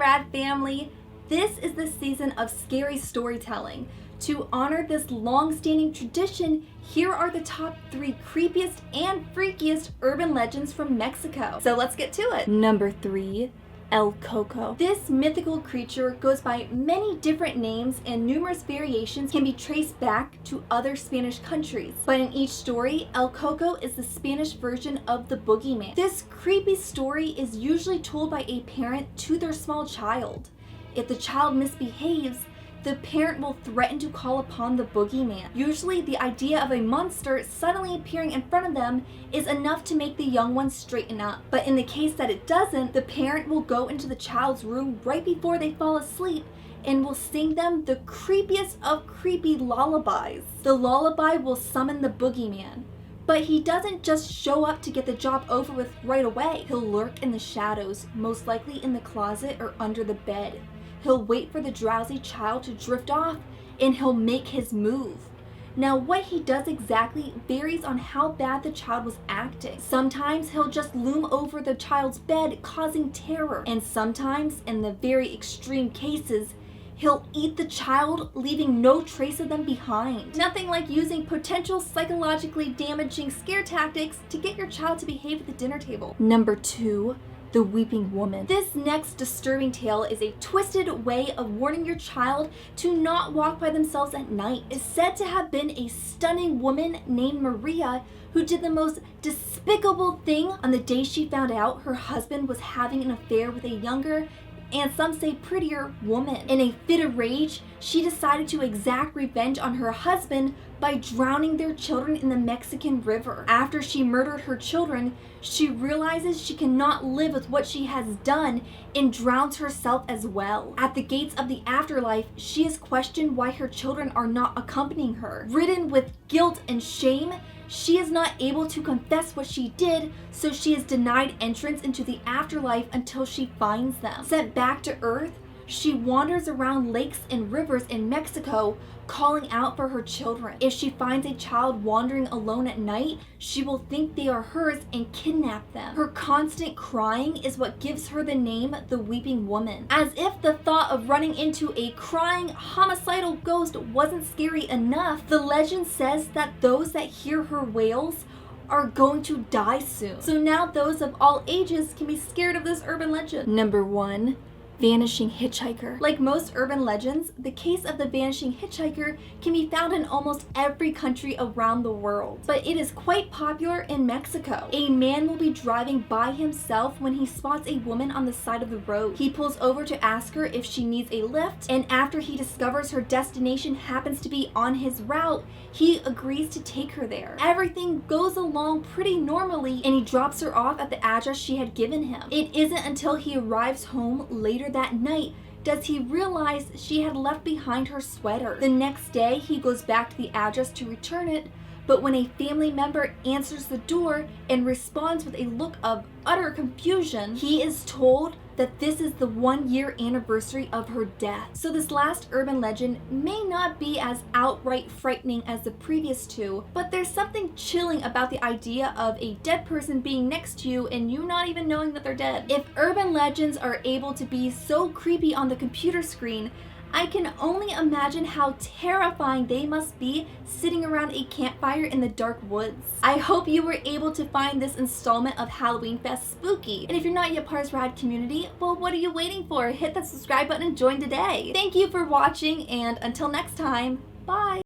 Rad family! This is the season of scary storytelling. To honor this long-standing tradition, here are the top 3 creepiest and freakiest urban legends from Mexico. So let's get to it. Number 3. El Coco. This mythical creature goes by many different names and numerous variations can be traced back to other Spanish countries. But in each story, El Coco is the Spanish version of the boogeyman. This creepy story is usually told by a parent to their small child. If the child misbehaves, the parent will threaten to call upon the boogeyman. Usually, the idea of a monster suddenly appearing in front of them is enough to make the young ones straighten up. But in the case that it doesn't, the parent will go into the child's room right before they fall asleep and will sing them the creepiest of creepy lullabies. The lullaby will summon the boogeyman. But he doesn't just show up to get the job over with right away. He'll lurk in the shadows, most likely in the closet or under the bed. He'll wait for the drowsy child to drift off, and he'll make his move. Now, what he does exactly varies on how bad the child was acting. Sometimes he'll just loom over the child's bed, causing terror. And sometimes, in the very extreme cases, he'll eat the child, leaving no trace of them behind. Nothing like using potential psychologically damaging scare tactics to get your child to behave at the dinner table. Number 2. The Weeping Woman. This next disturbing tale is a twisted way of warning your child to not walk by themselves at night. It's said to have been a stunning woman named Maria who did the most despicable thing on the day she found out her husband was having an affair with a younger, and some say prettier, woman. In a fit of rage, she decided to exact revenge on her husband by drowning their children in the Mexican River. After she murdered her children, she realizes she cannot live with what she has done and drowns herself as well. At the gates of the afterlife, she is questioned why her children are not accompanying her. Ridden with guilt and shame, she is not able to confess what she did, so she is denied entrance into the afterlife until she finds them. Sent back to Earth, she wanders around lakes and rivers in Mexico, calling out for her children. If she finds a child wandering alone at night, she will think they are hers and kidnap them. Her constant crying is what gives her the name the Weeping Woman. As if the thought of running into a crying, homicidal ghost wasn't scary enough, the legend says that those that hear her wails are going to die soon. So now those of all ages can be scared of this urban legend. Number 1. Vanishing Hitchhiker. Like most urban legends, the case of the vanishing hitchhiker can be found in almost every country around the world, but it is quite popular in Mexico. A man will be driving by himself when he spots a woman on the side of the road. He pulls over to ask her if she needs a lift, and after he discovers her destination happens to be on his route, he agrees to take her there. Everything goes along pretty normally, and he drops her off at the address she had given him. It isn't until he arrives home later that night does he realize she had left behind her sweater. The next day, he goes back to the address to return it, but when a family member answers the door and responds with a look of utter confusion, he is told that this is the 1-year anniversary of her death. So this last urban legend may not be as outright frightening as the previous 2, but there's something chilling about the idea of a dead person being next to you and you not even knowing that they're dead. If urban legends are able to be so creepy on the computer screen, I can only imagine how terrifying they must be sitting around a campfire in the dark woods. I hope you were able to find this installment of Halloween Fest spooky. And if you're not yet part of this rad community, well, what are you waiting for? Hit that subscribe button and join today. Thank you for watching, and until next time, bye!